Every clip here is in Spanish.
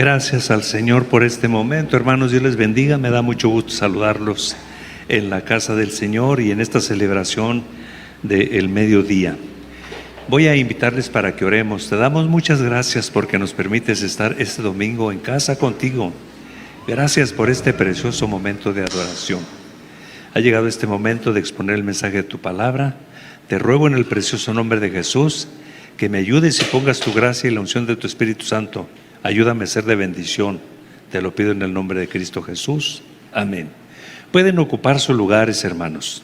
Gracias al Señor por este momento. Hermanos, Dios les bendiga. Me da mucho gusto saludarlos en la casa del Señor y en esta celebración del mediodía. Voy a invitarles para que oremos. Te damos muchas gracias porque nos permites estar este domingo en casa contigo. Gracias por este precioso momento de adoración. Ha llegado este momento de exponer el mensaje de tu palabra. Te ruego en el precioso nombre de Jesús que me ayudes y pongas tu gracia y la unción de tu Espíritu Santo. Ayúdame a ser de bendición. Te lo pido en el nombre de Cristo Jesús. Amén. Pueden ocupar sus lugares, hermanos.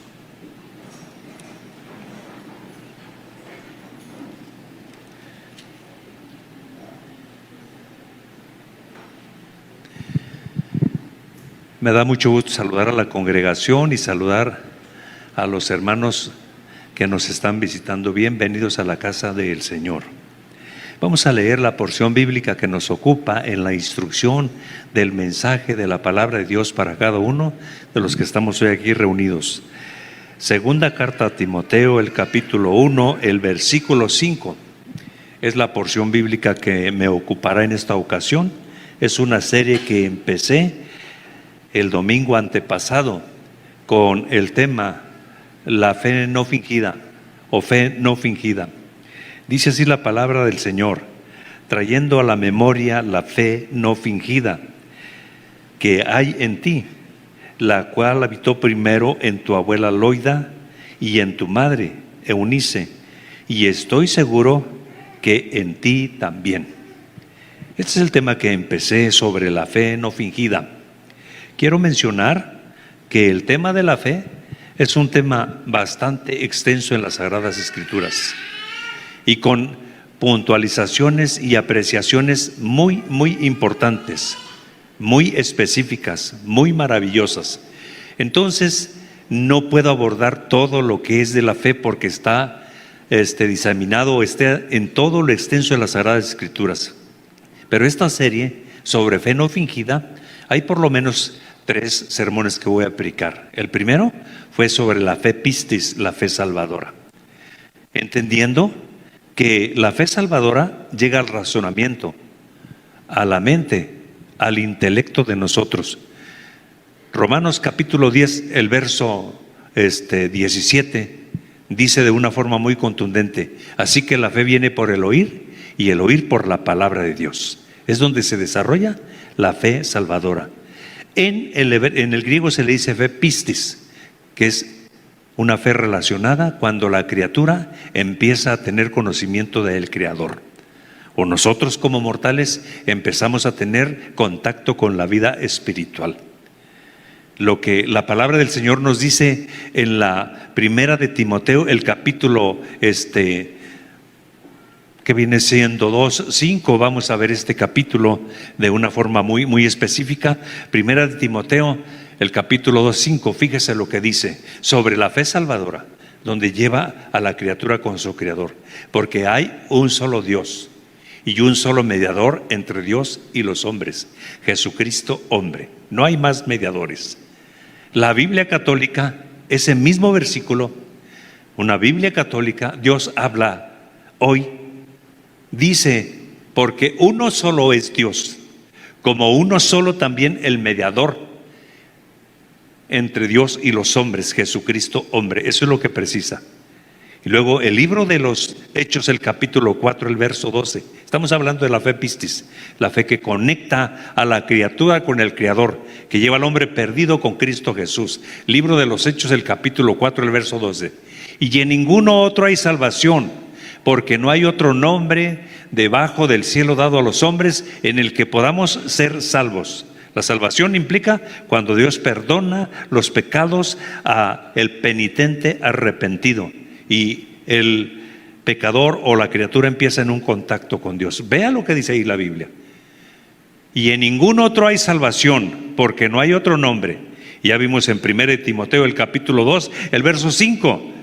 Me da mucho gusto saludar a la congregación y saludar a los hermanos que nos están visitando. Bienvenidos a la casa del Señor. Vamos a leer la porción bíblica que nos ocupa en la instrucción del mensaje de la palabra de Dios para cada uno de los que estamos hoy aquí reunidos. Segunda carta a Timoteo, el capítulo 1, el versículo 5. Es la porción bíblica que me ocupará en esta ocasión. Es una serie que empecé el domingo antepasado con el tema la fe no fingida o fe no fingida. Dice así la palabra del Señor: trayendo a la memoria la fe no fingida que hay en ti, la cual habitó primero en tu abuela Loida y en tu madre Eunice, y estoy seguro que en ti también. Este es el tema que empecé sobre la fe no fingida. Quiero mencionar que el tema de la fe es un tema bastante extenso en las Sagradas Escrituras y con puntualizaciones y apreciaciones muy importantes, muy específicas, muy maravillosas. Entonces, no puedo abordar todo lo que es de la fe porque está diseminado, está en todo lo extenso de las Sagradas Escrituras. Pero esta serie sobre fe no fingida, hay por lo menos 3 sermones que voy a aplicar. El primero fue sobre la fe pistis, la fe salvadora, entendiendo que la fe salvadora llega al razonamiento, a la mente, al intelecto de nosotros. Romanos capítulo 10, el verso 17, dice de una forma muy contundente: así que la fe viene por el oír y el oír por la palabra de Dios. Es donde se desarrolla la fe salvadora. En el griego se le dice fe pistis, que es una fe relacionada cuando la criatura empieza a tener conocimiento del Creador, o nosotros como mortales empezamos a tener contacto con la vida espiritual. Lo que la palabra del Señor nos dice en la primera de Timoteo, el capítulo que viene siendo 2:5, vamos a ver este capítulo de una forma muy específica. Primera de Timoteo, el capítulo 2:5, fíjese lo que dice sobre la fe salvadora, donde lleva a la criatura con su Creador. Porque hay un solo Dios y un solo mediador entre Dios y los hombres, Jesucristo hombre. No hay más mediadores. La Biblia católica, ese mismo versículo, una Biblia católica, Dios habla hoy, dice: porque uno solo es Dios, como uno solo también el mediador entre Dios y los hombres, Jesucristo hombre. Eso es lo que precisa. Y luego el libro de los Hechos, el capítulo 4, el verso 12. Estamos hablando de la fe pistis, la fe que conecta a la criatura con el Creador, que lleva al hombre perdido con Cristo Jesús. Libro de los Hechos, el capítulo 4, el verso 12. Y en ninguno otro hay salvación, porque no hay otro nombre debajo del cielo dado a los hombres en el que podamos ser salvos. La salvación implica cuando Dios perdona los pecados a el penitente arrepentido y el pecador o la criatura empieza en un contacto con Dios. Vea lo que dice ahí la Biblia. Y en ningún otro hay salvación, porque no hay otro nombre. Ya vimos en 1 Timoteo, el capítulo 2, el verso 5.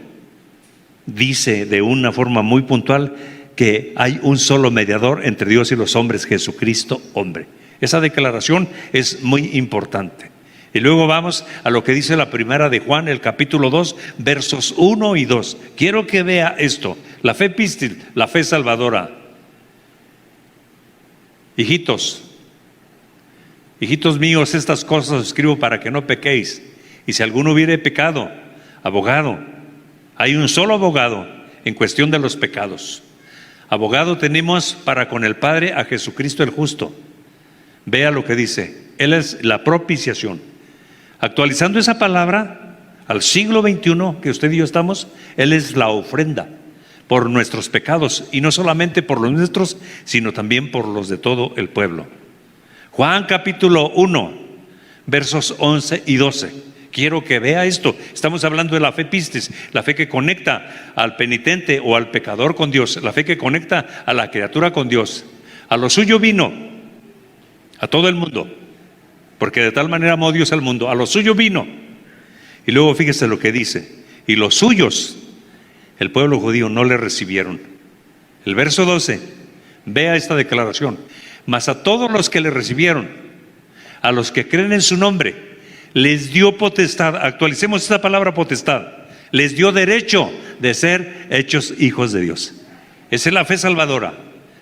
Dice de una forma muy puntual que hay un solo mediador entre Dios y los hombres, Jesucristo hombre. Esa declaración es muy importante. Y luego vamos a lo que dice la primera de Juan, el capítulo 2, versos 1 y 2. Quiero que vea esto: la fe pistil, la fe salvadora. Hijitos, Hijitos míos, estas cosas os escribo para que no pequéis. Y si alguno hubiere pecado, abogado, hay un solo abogado en cuestión de los pecados. Abogado tenemos para con el Padre, a Jesucristo el justo. Vea lo que dice, Él es la propiciación. Actualizando esa palabra al siglo XXI que usted y yo estamos, Él es la ofrenda por nuestros pecados, y no solamente por los nuestros, sino también por los de todo el pueblo. Juan capítulo 1, versos 11 y 12. Quiero que vea esto. Estamos hablando de la fe pistis, la fe que conecta al penitente o al pecador con Dios, la fe que conecta a la criatura con Dios. A lo suyo vino, a todo el mundo, porque de tal manera amó Dios al mundo, a lo suyo vino. Y luego fíjese lo que dice, y los suyos, el pueblo judío, no le recibieron. El verso 12, vea esta declaración: mas a todos los que le recibieron, a los que creen en su nombre, les dio potestad. Actualicemos esta palabra potestad. Les dio derecho de ser hechos hijos de Dios. Esa es la fe salvadora,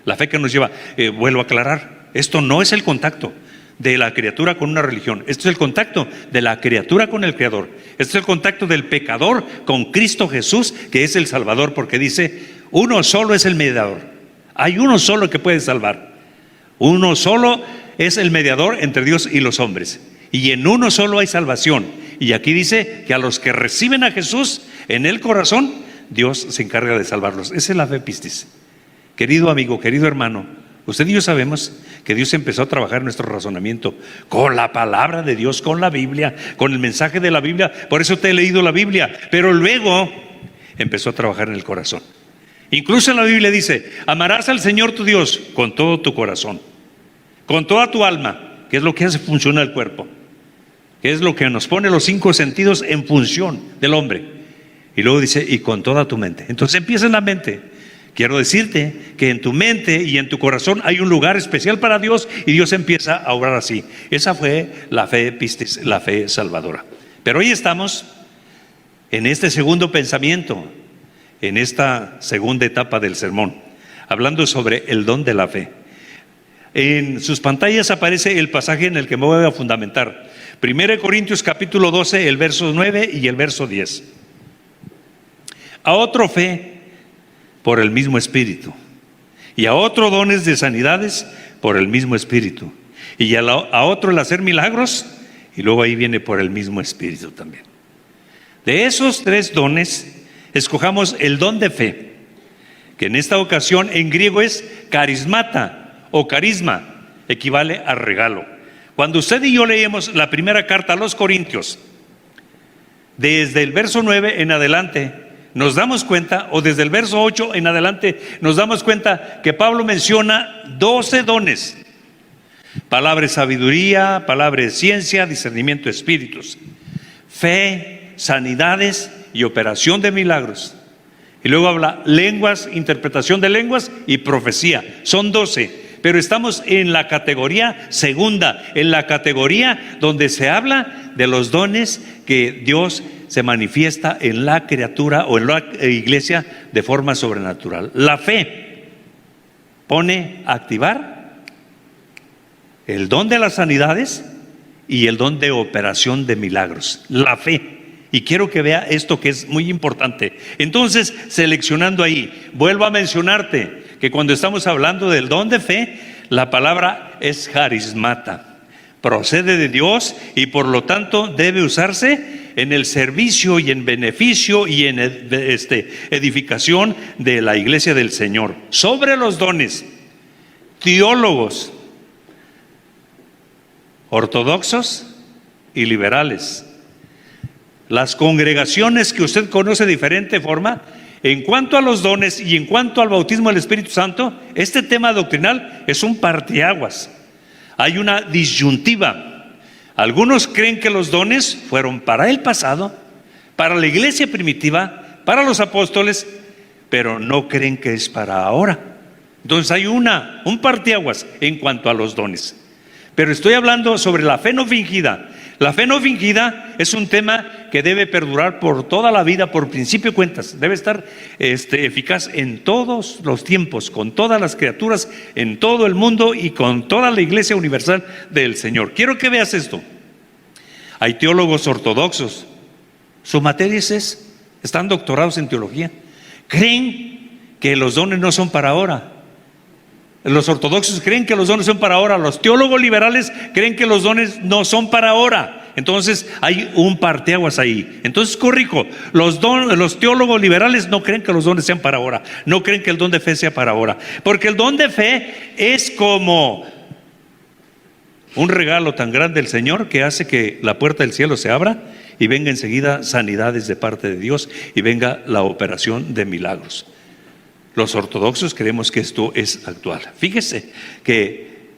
la fe que nos lleva. Vuelvo a aclarar, esto no es el contacto de la criatura con una religión. Esto es el contacto de la criatura con el Creador. Esto es el contacto del pecador con Cristo Jesús, que es el Salvador, porque dice, uno solo es el mediador. Hay uno solo que puede salvar. Uno solo es el mediador entre Dios y los hombres. Y en uno solo hay salvación. Y aquí dice que a los que reciben a Jesús en el corazón, Dios se encarga de salvarlos. Esa es la fe pistis. Querido amigo, querido hermano, usted y yo sabemos que Dios empezó a trabajar en nuestro razonamiento con la palabra de Dios, con la Biblia, con el mensaje de la Biblia. Por eso te he leído la Biblia. Pero luego empezó a trabajar en el corazón. Incluso en la Biblia dice, amarás al Señor tu Dios con todo tu corazón, con toda tu alma, que es lo que hace funcionar el cuerpo, que es lo que nos pone los 5 sentidos en función del hombre. Y luego dice, y con toda tu mente. Entonces empieza en la mente. Quiero decirte que en tu mente y en tu corazón hay un lugar especial para Dios, y Dios empieza a obrar así. Esa fue la fe pistis, la fe salvadora. Pero hoy estamos en este segundo pensamiento, en esta segunda etapa del sermón, hablando sobre el don de la fe. En sus pantallas aparece el pasaje en el que me voy a fundamentar. 1 Corintios capítulo 12, el verso 9 y el verso 10. A otro fe por el mismo Espíritu, y a otro dones de sanidades por el mismo Espíritu, y a otro el hacer milagros, y luego ahí viene por el mismo Espíritu también. De esos 3 dones, escojamos el don de fe, que en esta ocasión en griego es carismata o carisma, equivale a regalo. Cuando usted y yo leemos la primera carta a los Corintios, desde el verso 9 en adelante, nos damos cuenta, o desde el verso 8 en adelante, nos damos cuenta que Pablo menciona 12 dones: palabra de sabiduría, palabra de ciencia, discernimiento de espíritus, fe, sanidades y operación de milagros. Y luego habla lenguas, interpretación de lenguas y profecía. Son 12. Pero estamos en la categoría segunda, en la categoría donde se habla de los dones que Dios se manifiesta en la criatura o en la iglesia de forma sobrenatural. La fe pone a activar el don de las sanidades y el don de operación de milagros. La fe. Y quiero que vea esto, que es muy importante. Entonces, seleccionando ahí, vuelvo a mencionarte que cuando estamos hablando del don de fe, la palabra es carismata. Procede de Dios y por lo tanto debe usarse en el servicio y en beneficio y en edificación de la iglesia del Señor. Sobre los dones, teólogos, ortodoxos y liberales, las congregaciones que usted conoce de diferente forma, en cuanto a los dones y en cuanto al bautismo del Espíritu Santo, este tema doctrinal es un parteaguas. Hay una disyuntiva. Algunos creen que los dones fueron para el pasado, para la iglesia primitiva, para los apóstoles, pero no creen que es para ahora. Entonces hay un parteaguas en cuanto a los dones. Pero estoy hablando sobre la fe no fingida, La fe no fingida es un tema que debe perdurar por toda la vida, por principio de cuentas. Debe estar eficaz en todos los tiempos, con todas las criaturas, en todo el mundo y con toda la Iglesia universal del Señor. Quiero que veas esto. Hay teólogos ortodoxos, su materia están doctorados en teología. Creen que los dones no son para ahora. Los ortodoxos creen que los dones son para ahora. Los teólogos liberales creen que los dones no son para ahora. Entonces hay un parteaguas ahí. Entonces corrijo, los teólogos liberales no creen que los dones sean para ahora. No creen que el don de fe sea para ahora. Porque el don de fe es como un regalo tan grande del Señor que hace que la puerta del cielo se abra y venga enseguida sanidades de parte de Dios y venga la operación de milagros. Los ortodoxos creemos que esto es actual. Fíjese que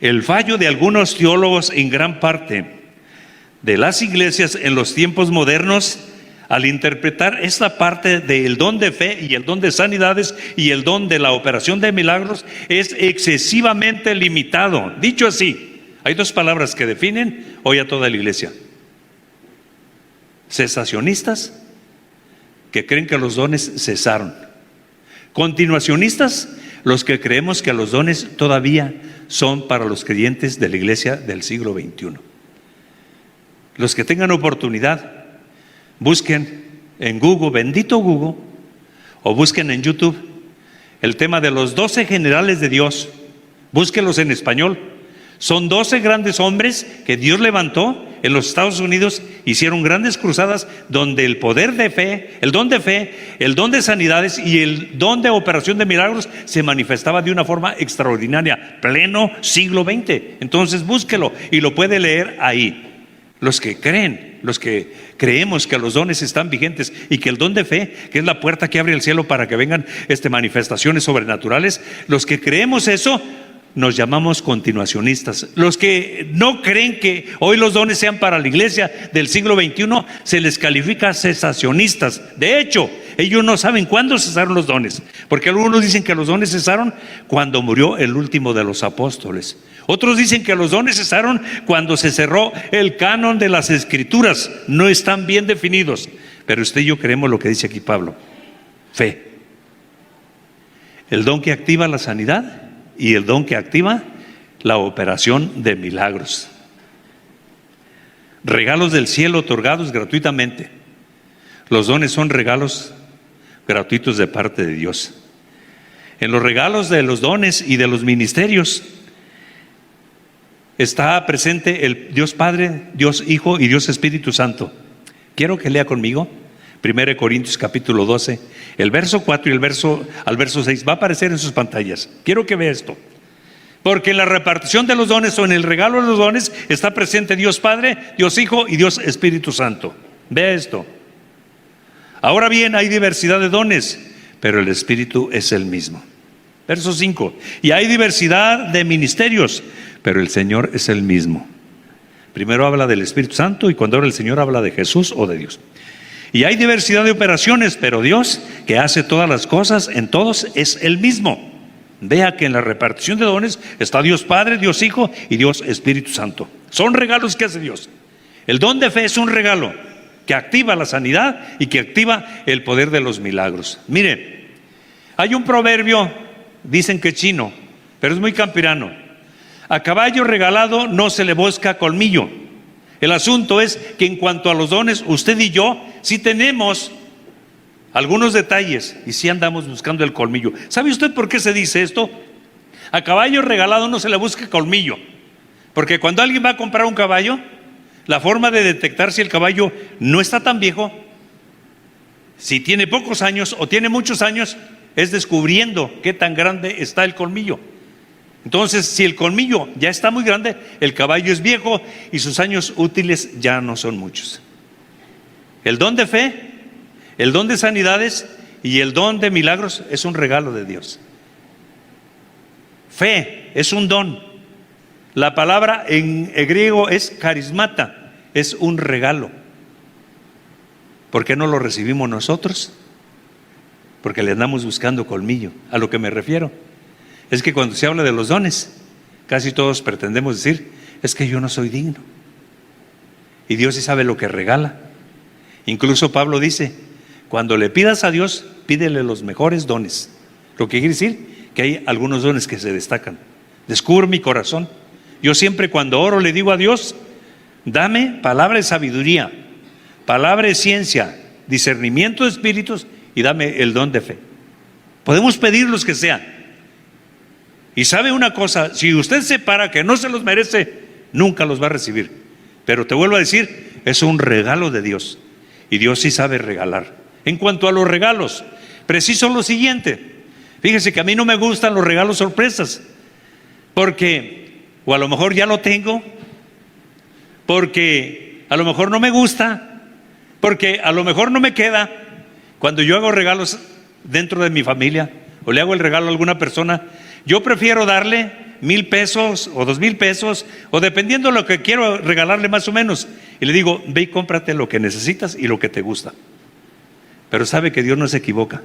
el fallo de algunos teólogos en gran parte de las iglesias en los tiempos modernos, al interpretar esta parte del don de fe y el don de sanidades y el don de la operación de milagros, es excesivamente limitado. Dicho así, hay dos palabras que definen hoy a toda la iglesia: cesacionistas, que creen que los dones cesaron; continuacionistas, los que creemos que los dones todavía son para los creyentes de la iglesia del siglo XXI. Los que tengan oportunidad, busquen en Google, bendito Google, o busquen en YouTube el tema de los 12 generales de Dios. Búsquenlos en español. Son 12 grandes hombres que Dios levantó en los Estados Unidos, hicieron grandes cruzadas donde el poder de fe, el don de sanidades y el don de operación de milagros se manifestaba de una forma extraordinaria, pleno siglo XX. Entonces búsquelo y lo puede leer ahí. Los que creen, los que creemos que los dones están vigentes y que el don de fe, que es la puerta que abre el cielo para que vengan manifestaciones sobrenaturales, los que creemos eso, nos llamamos continuacionistas. Los que no creen que hoy los dones sean para la iglesia del siglo XXI, se les califica cesacionistas. De hecho, ellos no saben cuándo cesaron los dones, porque algunos dicen que los dones cesaron cuando murió el último de los apóstoles. Otros dicen que los dones cesaron cuando se cerró el canon de las Escrituras. No están bien definidos, pero usted y yo creemos lo que dice aquí Pablo: fe, el don que activa la sanidad y el don que activa la operación de milagros. Regalos del cielo otorgados gratuitamente. Los dones son regalos gratuitos de parte de Dios. En los regalos de los dones y de los ministerios está presente el Dios Padre, Dios Hijo y Dios Espíritu Santo. Quiero que lea conmigo 1 Corintios capítulo 12, el verso 4 y al verso 6. Va a aparecer en sus pantallas. Quiero que vea esto. Porque en la repartición de los dones o en el regalo de los dones está presente Dios Padre, Dios Hijo y Dios Espíritu Santo. Vea esto. Ahora bien, hay diversidad de dones, pero el Espíritu es el mismo. Verso 5. Y hay diversidad de ministerios, pero el Señor es el mismo. Primero habla del Espíritu Santo y cuando habla el Señor habla de Jesús o de Dios. Y hay diversidad de operaciones, pero Dios, que hace todas las cosas en todos, es el mismo. Vea que en la repartición de dones está Dios Padre, Dios Hijo y Dios Espíritu Santo. Son regalos que hace Dios. El don de fe es un regalo que activa la sanidad y que activa el poder de los milagros. Mire, hay un proverbio, dicen que es chino, pero es muy campirano: a caballo regalado no se le busca colmillo. El asunto es que en cuanto a los dones, usted y yo sí tenemos algunos detalles y sí andamos buscando el colmillo. ¿Sabe usted por qué se dice esto? A caballo regalado no se le busca colmillo, porque cuando alguien va a comprar un caballo, la forma de detectar si el caballo no está tan viejo, si tiene pocos años o tiene muchos años, es descubriendo qué tan grande está el colmillo. Entonces, si el colmillo ya está muy grande, el caballo es viejo y sus años útiles ya no son muchos. El don de fe, el don de sanidades y el don de milagros es un regalo de Dios. Fe es un don. La palabra en griego es carismata, es un regalo. ¿Por qué no lo recibimos nosotros? Porque le andamos buscando colmillo. A lo que me refiero es que cuando se habla de los dones, casi todos pretendemos decir: es que yo no soy digno, Y Dios sí sabe lo que regala. Incluso Pablo dice, cuando le pidas a Dios, pídele los mejores dones. Lo que quiere decir que hay algunos dones que se destacan. Descubre mi corazón. Yo siempre cuando oro le digo a Dios, dame palabra de sabiduría, palabra de ciencia, discernimiento de espíritus y dame el don de fe. Podemos pedir los que sean. Y sabe una cosa, si usted se para que no se los merece, nunca los va a recibir. Pero te vuelvo a decir, es un regalo de Dios. Y Dios sí sabe regalar. En cuanto a los regalos, preciso lo siguiente. Fíjese que a mí no me gustan los regalos sorpresas. Porque, o a lo mejor ya lo tengo, porque a lo mejor no me gusta, porque a lo mejor no me queda. Cuando yo hago regalos dentro de mi familia, o le hago el regalo a alguna persona, yo prefiero darle 1,000 pesos o 2,000 pesos, o dependiendo de lo que quiero regalarle más o menos. Y le digo, ve y cómprate lo que necesitas y lo que te gusta. Pero sabe que Dios no se equivoca.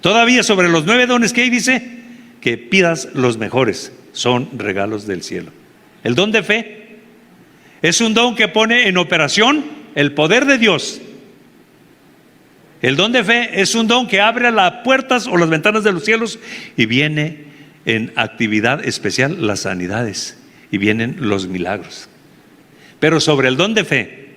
Todavía sobre los 9 dones que hay dice que pidas los mejores, son regalos del cielo. El don de fe es un don que pone en operación el poder de Dios. El don de fe es un don que abre las puertas o las ventanas de los cielos y viene en actividad especial las sanidades y vienen los milagros. Pero sobre el don de fe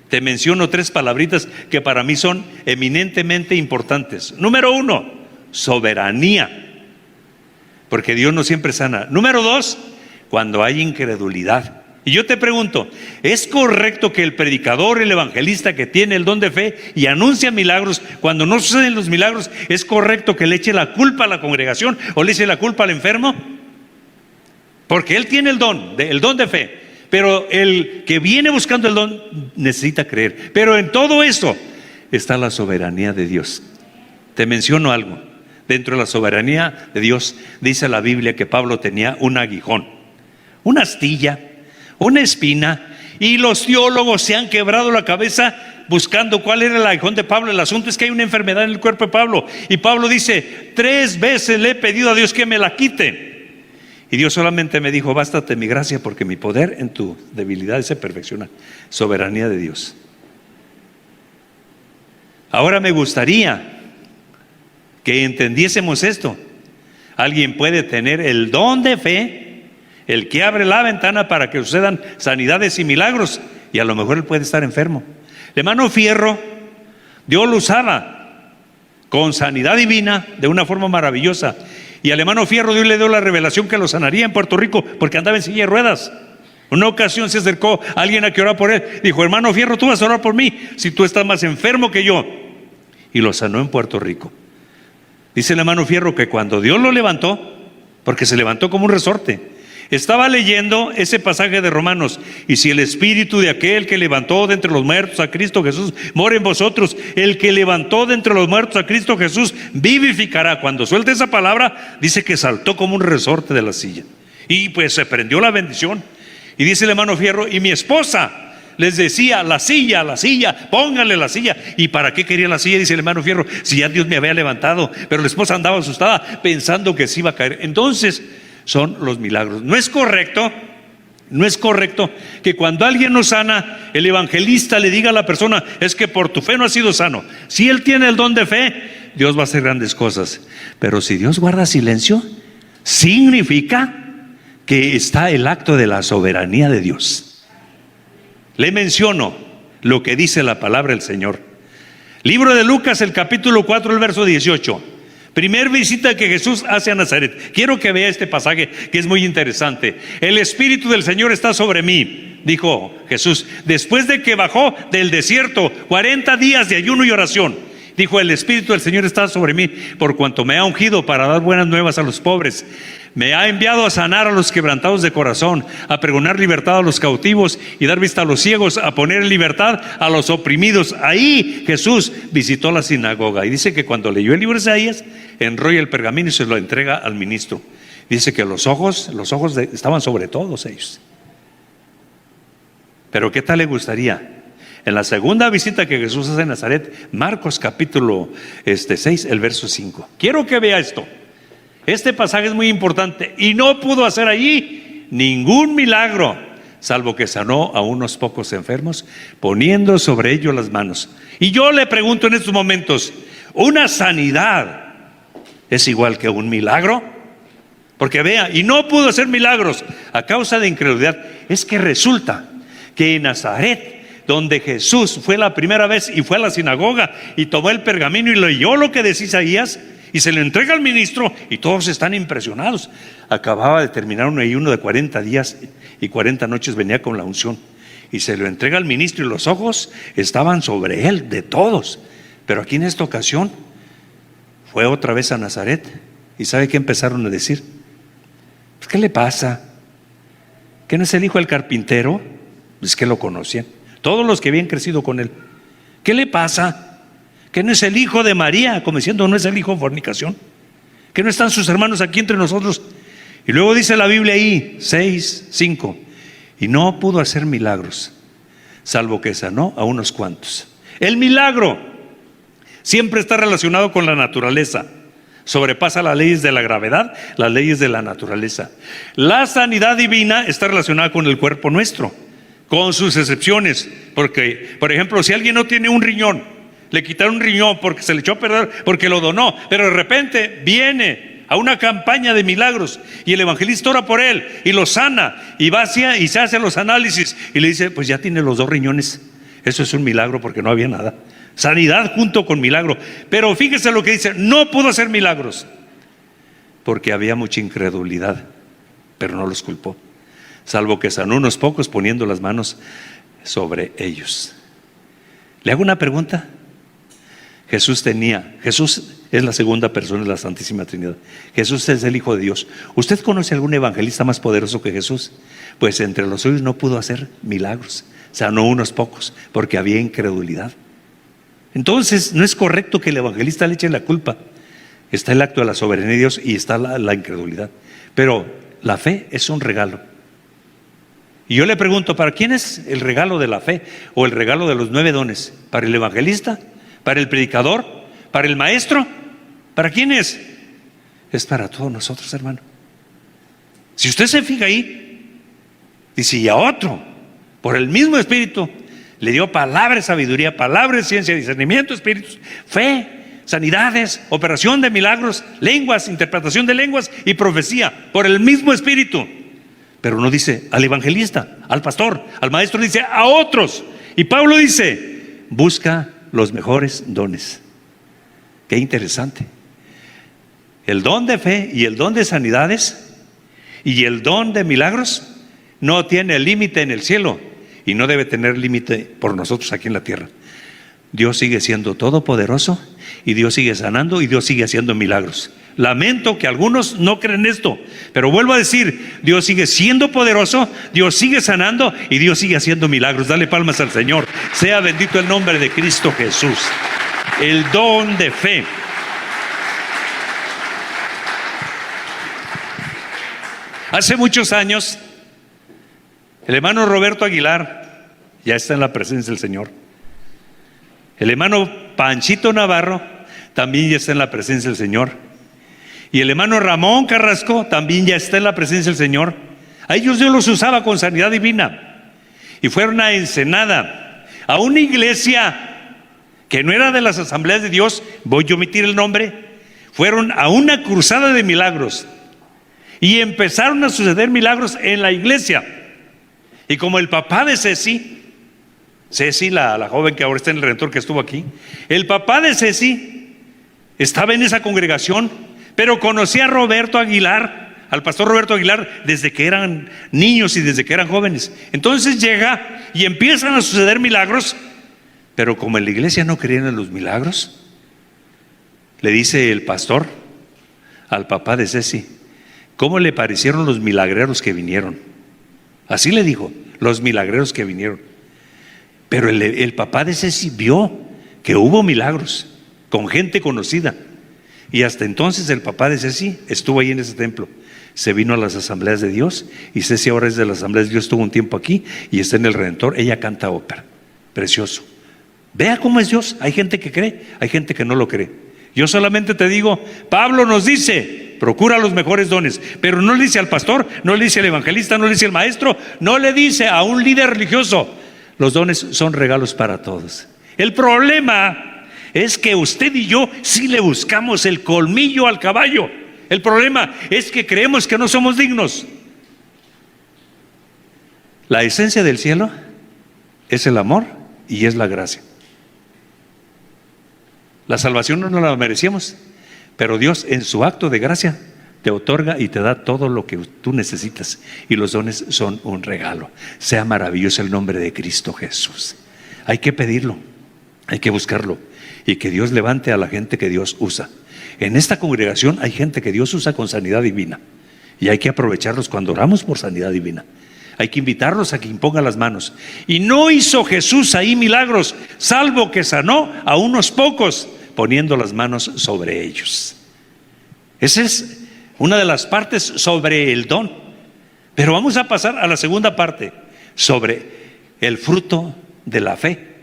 te menciono 3 palabritas que para mí son eminentemente importantes. Número 1, soberanía, porque Dios no siempre sana. Número 2, cuando hay incredulidad. Y yo te pregunto, ¿es correcto que el predicador, el evangelista que tiene el don de fe y anuncia milagros, cuando no suceden los milagros, es correcto que le eche la culpa a la congregación o le eche la culpa al enfermo? Porque él tiene el don de fe, pero el que viene buscando el don necesita creer. Pero en todo esto está la soberanía de Dios. Te menciono algo. Dentro de la soberanía de Dios dice la Biblia que Pablo tenía un aguijón, una astilla, una espina, y los teólogos se han quebrado la cabeza buscando cuál era el aguijón de Pablo. El asunto es que hay una enfermedad en el cuerpo de Pablo, y Pablo dice, 3 veces le he pedido a Dios que me la quite, y Dios solamente me dijo, bástate mi gracia, porque mi poder en tu debilidad se perfecciona. Soberanía de Dios. Ahora me gustaría que entendiésemos esto. Alguien puede tener el don de fe, el que abre la ventana para que sucedan sanidades y milagros, y a lo mejor él puede estar enfermo. El hermano Fierro, Dios lo usaba con sanidad divina de una forma maravillosa, y al hermano Fierro Dios le dio la revelación que lo sanaría en Puerto Rico porque andaba en silla de ruedas. Una ocasión se acercó alguien a que orara por él, dijo, hermano Fierro, tú vas a orar por mí si tú estás más enfermo que yo, y lo sanó en Puerto Rico. Dice el hermano Fierro que cuando Dios lo levantó, porque se levantó como un resorte, estaba leyendo ese pasaje de Romanos, y si el espíritu de aquel que levantó de entre los muertos a Cristo Jesús mora en vosotros, el que levantó de entre los muertos a Cristo Jesús vivificará. Cuando suelta esa palabra, dice que saltó como un resorte de la silla, y pues se prendió la bendición. Y dice el hermano Fierro, y mi esposa les decía, la silla, pónganle la silla. ¿Y para qué quería la silla? Dice el hermano Fierro, si ya Dios me había levantado. Pero la esposa andaba asustada pensando que se iba a caer. Entonces son los milagros. No es correcto que cuando alguien no sana, el evangelista le diga a la persona, es que por tu fe no has sido sano. Si él tiene el don de fe, Dios va a hacer grandes cosas. Pero si Dios guarda silencio, significa que está el acto de la soberanía de Dios. Le menciono lo que dice la palabra del Señor. Libro de Lucas, el capítulo 4, el verso 18. Primer visita que Jesús hace a Nazaret. Quiero que vea este pasaje que es muy interesante. El Espíritu del Señor está sobre mí, dijo Jesús, después de que bajó del desierto 40 días de ayuno y oración. Dijo, el Espíritu del Señor está sobre mí, por cuanto me ha ungido para dar buenas nuevas a los pobres. Me ha enviado a sanar a los quebrantados de corazón, a pregonar libertad a los cautivos y dar vista a los ciegos, a poner en libertad a los oprimidos. Ahí Jesús visitó la sinagoga, y dice que cuando leyó el libro de Isaías, enrolla el pergamino y se lo entrega al ministro. Dice que los ojos estaban sobre todos ellos. Pero ¿qué tal le gustaría? En la segunda visita que Jesús hace a Nazaret, Marcos capítulo 6, el verso 5. Quiero que vea esto. Este pasaje es muy importante. Y no pudo hacer allí ningún milagro, salvo que sanó a unos pocos enfermos, poniendo sobre ellos las manos. Y yo le pregunto en estos momentos, ¿una sanidad es igual que un milagro? Porque vea, y no pudo hacer milagros a causa de incredulidad. Es que resulta que en Nazaret, donde Jesús fue la primera vez y fue a la sinagoga y tomó el pergamino y leyó lo que decía Isaías y se lo entrega al ministro, y todos están impresionados. Acababa de terminar un ayuno de 40 días y 40 noches, venía con la unción, y se lo entrega al ministro y los ojos estaban sobre él, de todos. Pero aquí en esta ocasión fue otra vez a Nazaret, y ¿sabe qué empezaron a decir? Pues, ¿qué le pasa? ¿Que no es el hijo del carpintero? Es que lo conocían todos los que habían crecido con él. ¿Qué le pasa? ¿Que no es el hijo de María? Como diciendo, no es el hijo de fornicación. ¿Que no están sus hermanos aquí entre nosotros? Y luego dice la Biblia ahí, 6:5, y no pudo hacer milagros, salvo que sanó a unos cuantos. El milagro siempre está relacionado con la naturaleza, sobrepasa las leyes de la gravedad, las leyes de la naturaleza. La sanidad divina está relacionada con el cuerpo nuestro, con sus excepciones, porque, por ejemplo, si alguien no tiene un riñón, le quitaron un riñón porque se le echó a perder, porque lo donó, pero de repente viene a una campaña de milagros y el evangelista ora por él y lo sana, y va hacia y se hace los análisis y le dice, pues ya tiene los 2 riñones. Eso es un milagro, porque no había nada. Sanidad junto con milagro. Pero fíjese lo que dice, no pudo hacer milagros porque había mucha incredulidad, pero no los culpó, salvo que sanó unos pocos poniendo las manos sobre ellos. Le hago una pregunta. Jesús es la segunda persona de la Santísima Trinidad. Jesús es el Hijo de Dios. ¿Usted conoce algún evangelista más poderoso que Jesús? Pues entre los suyos no pudo hacer milagros, sanó unos pocos porque había incredulidad. Entonces no es correcto que el evangelista le eche la culpa. Está el acto de la soberanía de Dios y está la incredulidad. Pero la fe es un regalo. Y yo le pregunto, ¿para quién es el regalo de la fe o el regalo de los 9 dones? ¿Para el evangelista? ¿Para el predicador? ¿Para el maestro? ¿Para quién es? Es para todos nosotros, hermano. Si usted se fija ahí, dice, y a otro, por el mismo Espíritu, le dio palabra de sabiduría, palabra de ciencia, discernimiento, espíritus, fe, sanidades, operación de milagros, lenguas, interpretación de lenguas y profecía, por el mismo Espíritu. Pero no dice al evangelista, al pastor, al maestro, dice a otros. Y Pablo dice, busca los mejores dones. Qué interesante. El don de fe y el don de sanidades y el don de milagros no tiene límite en el cielo y no debe tener límite por nosotros aquí en la tierra. Dios sigue siendo todopoderoso y Dios sigue sanando y Dios sigue haciendo milagros. Lamento que algunos no creen esto, pero vuelvo a decir, Dios sigue siendo poderoso, Dios sigue sanando y Dios sigue haciendo milagros. Dale palmas al Señor. Sea bendito el nombre de Cristo Jesús. El don de fe. Hace muchos años, el hermano Roberto Aguilar ya está en la presencia del Señor. El hermano Panchito Navarro también ya está en la presencia del Señor. Y el hermano Ramón Carrasco también ya está en la presencia del Señor. A ellos Dios los usaba con sanidad divina. Y fueron a Ensenada, a una iglesia que no era de las asambleas de Dios, voy a omitir el nombre. Fueron a una cruzada de milagros. Y empezaron a suceder milagros en la iglesia. Y como el papá de Ceci, la joven que ahora está en el Redentor, que estuvo aquí, el papá de Ceci estaba en esa congregación, pero conocía a Roberto Aguilar, al pastor Roberto Aguilar, desde que eran niños y desde que eran jóvenes. Entonces llega y empiezan a suceder milagros, pero como en la iglesia no creían en los milagros, le dice el pastor al papá de Ceci, ¿cómo le parecieron los milagreros que vinieron? Así le dijo, los milagreros que vinieron. Pero el papá de Ceci vio que hubo milagros con gente conocida. Y hasta entonces el papá de Ceci estuvo ahí en ese templo. Se vino a las asambleas de Dios y Ceci ahora es de las asambleas de Dios, estuvo un tiempo aquí y está en el Redentor. Ella canta ópera, precioso. Vea cómo es Dios. Hay gente que cree, hay gente que no lo cree. Yo solamente te digo, Pablo nos dice, procura los mejores dones, pero no le dice al pastor, no le dice al evangelista, no le dice al maestro, no le dice a un líder religioso. Los dones son regalos para todos. El problema es que usted y yo sí le buscamos el colmillo al caballo. El problema es que creemos que no somos dignos. La esencia del cielo es el amor y es la gracia. La salvación no nos la merecíamos, pero Dios en su acto de gracia te otorga y te da todo lo que tú necesitas, y los dones son un regalo. Sea maravilloso el nombre de Cristo Jesús. Hay que pedirlo, hay que buscarlo, y que Dios levante a la gente que Dios usa. En esta congregación hay gente que Dios usa con sanidad divina, y hay que aprovecharlos cuando oramos por sanidad divina. Hay que invitarlos a que impongan las manos. Y no hizo Jesús ahí milagros, salvo que sanó a unos pocos poniendo las manos sobre ellos. Esa es una de las partes sobre el don. Pero vamos a pasar a la segunda parte, sobre el fruto de la fe.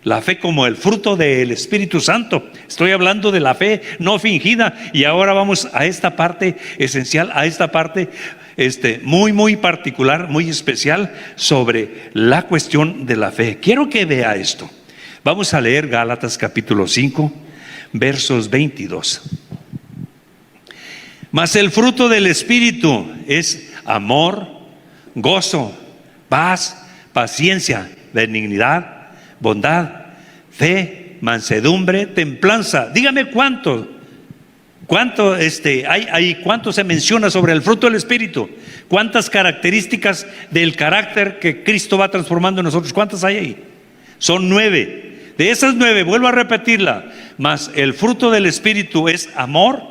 La fe como el fruto del Espíritu Santo. Estoy hablando de la fe no fingida. Y ahora vamos a esta parte esencial, a esta parte muy particular, muy especial, sobre la cuestión de la fe. Quiero que vea esto. Vamos a leer Gálatas capítulo 5, versos 22. Mas el fruto del Espíritu es amor, gozo, paz, paciencia, benignidad, bondad, fe, mansedumbre, templanza. Dígame cuánto cuánto se menciona sobre el fruto del Espíritu, cuántas características del carácter que Cristo va transformando en nosotros. ¿Cuántas hay ahí? Son 9. De esas 9, vuelvo a repetirla, mas el fruto del Espíritu es amor,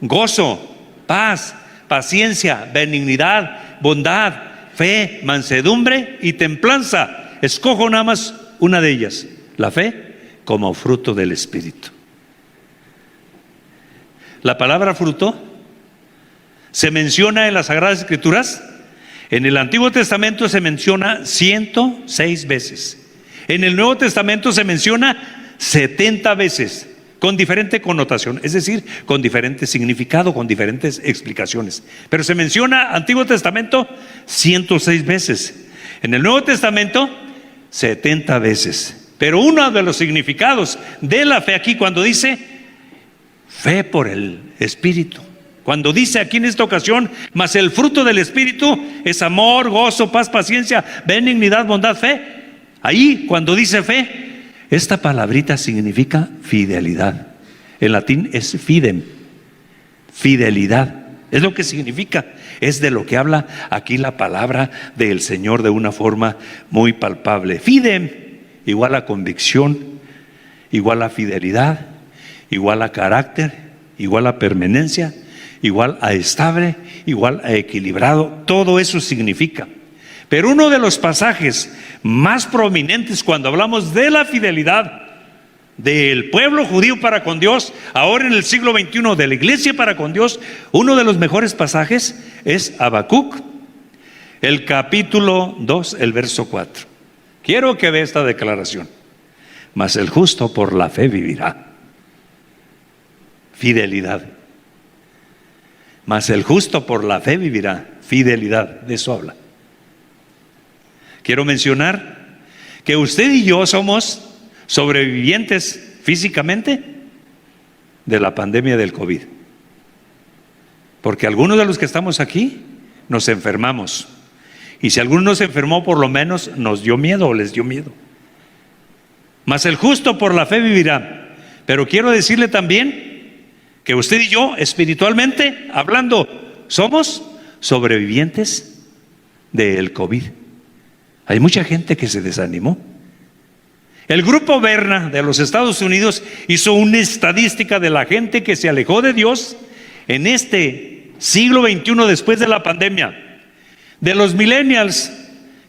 gozo, paz, paciencia, benignidad, bondad, fe, mansedumbre y templanza. Escojo nada más una de ellas, la fe como fruto del Espíritu. La palabra fruto se menciona en las Sagradas Escrituras. En el Antiguo Testamento se menciona 106 veces. En el Nuevo Testamento se menciona 70 veces, con diferente connotación, es decir, con diferente significado, con diferentes explicaciones. Pero se menciona Antiguo Testamento 106 veces. En el Nuevo Testamento 70 veces. Pero uno de los significados de la fe aquí, cuando dice fe por el Espíritu, cuando dice aquí en esta ocasión, mas el fruto del Espíritu es amor, gozo, paz, paciencia, benignidad, bondad, fe. Ahí cuando dice fe, esta palabrita significa fidelidad. En latín es fidem, fidelidad. Es lo que significa, es de lo que habla aquí la palabra del Señor de una forma muy palpable. Fidem igual a convicción, igual a fidelidad, igual a carácter, igual a permanencia, igual a estable, igual a equilibrado. Todo eso significa. Pero uno de los pasajes más prominentes cuando hablamos de la fidelidad del pueblo judío para con Dios, ahora en el siglo XXI de la iglesia para con Dios, uno de los mejores pasajes es Habacuc, el capítulo 2, el verso 4. Quiero que vea esta declaración. Mas el justo por la fe vivirá. Fidelidad. Mas el justo por la fe vivirá. Fidelidad, de eso habla. Quiero mencionar que usted y yo somos sobrevivientes físicamente de la pandemia del COVID. Porque algunos de los que estamos aquí nos enfermamos. Y si alguno nos enfermó, por lo menos nos dio miedo o les dio miedo. Mas el justo por la fe vivirá. Pero quiero decirle también que usted y yo, espiritualmente hablando, somos sobrevivientes del COVID. Hay mucha gente que se desanimó. El grupo Berna de los Estados Unidos hizo una estadística de la gente que se alejó de Dios en este siglo XXI después de la pandemia. De los millennials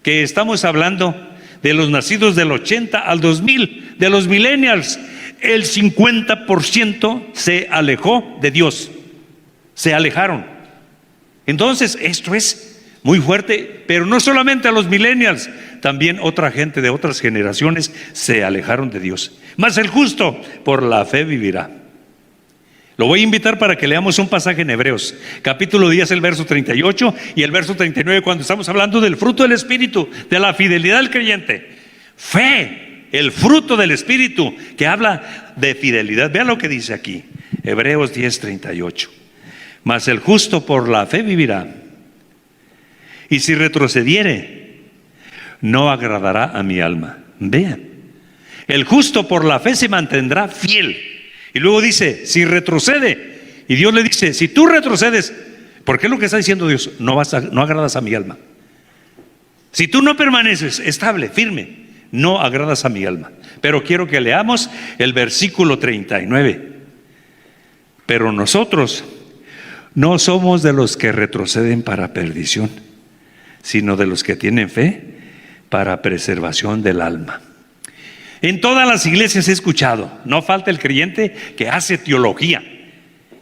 que estamos hablando, de los nacidos del 80 al 2000, de los millennials, el 50% se alejó de Dios. Se alejaron. Entonces, esto es muy fuerte, pero no solamente a los millennials, también otra gente de otras generaciones se alejaron de Dios. Mas el justo por la fe vivirá. Lo voy a invitar para que leamos un pasaje en Hebreos, capítulo 10, el verso 38 y el verso 39, cuando estamos hablando del fruto del Espíritu, de la fidelidad del creyente. Fe, el fruto del Espíritu, que habla de fidelidad. Vean lo que dice aquí, Hebreos 10, 38. Mas el justo por la fe vivirá, y si retrocediere, no agradará a mi alma. Vean, el justo por la fe se mantendrá fiel. Y luego dice, si retrocede, y Dios le dice, si tú retrocedes, porque es lo que está diciendo Dios, no agradas a mi alma. Si tú no permaneces estable, firme, no agradas a mi alma. Pero quiero que leamos el versículo 39. Pero nosotros no somos de los que retroceden para perdición, sino de los que tienen fe para preservación del alma. En todas las iglesias he escuchado, no falta el creyente que hace teología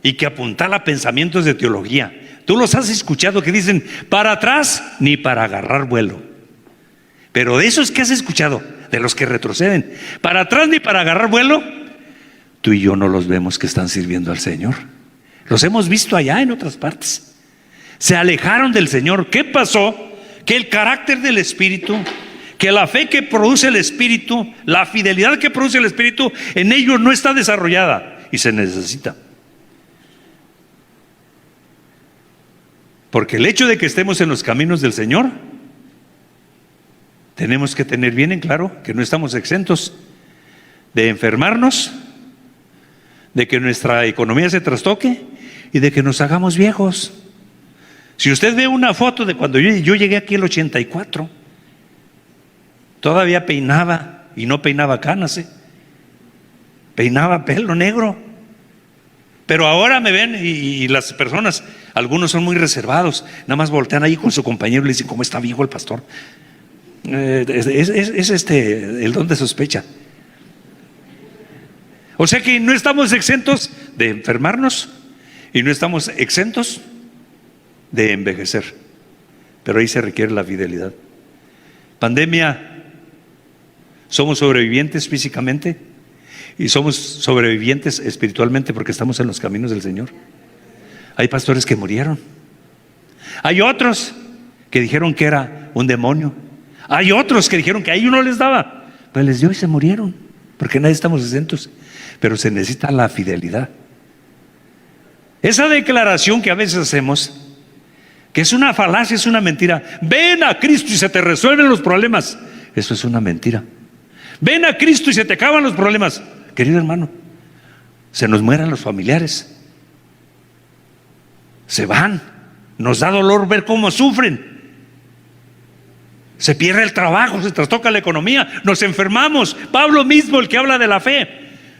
y que apuntala pensamientos de teología. Tú los has escuchado que dicen, para atrás ni para agarrar vuelo. Pero de esos que has escuchado, de los que retroceden, para atrás ni para agarrar vuelo, tú y yo no los vemos que están sirviendo al Señor. Los hemos visto allá en otras partes. Se alejaron del Señor. ¿Qué pasó? Que el carácter del Espíritu, que la fe que produce el Espíritu, la fidelidad que produce el Espíritu, en ellos no está desarrollada y se necesita. Porque el hecho de que estemos en los caminos del Señor, tenemos que tener bien en claro que no estamos exentos de enfermarnos, de que nuestra economía se trastoque y de que nos hagamos viejos. Si usted ve una foto de cuando yo llegué aquí en el 84, todavía peinaba, y no peinaba canas, peinaba pelo negro. Pero ahora me ven y las personas, algunos son muy reservados, nada más voltean ahí con su compañero y le dicen, ¿cómo está viejo el pastor? Es el don de sospecha. O sea que no estamos exentos de enfermarnos y no estamos exentos de envejecer, pero ahí se requiere la fidelidad. Pandemia, somos sobrevivientes físicamente y somos sobrevivientes espiritualmente porque estamos en los caminos del Señor. Hay pastores que murieron, hay otros que dijeron que era un demonio, hay otros que dijeron que a ellos no les daba, pues les dio y se murieron, porque nadie estamos exentos, pero se necesita la fidelidad. Esa declaración que a veces hacemos, que es una falacia, es una mentira. Ven a Cristo y se te resuelven los problemas. Eso es una mentira. Ven a Cristo y se te acaban los problemas. Querido hermano, se nos mueran los familiares, se van, nos da dolor ver cómo sufren, se pierde el trabajo, se trastoca la economía, nos enfermamos. Pablo mismo, el que habla de la fe,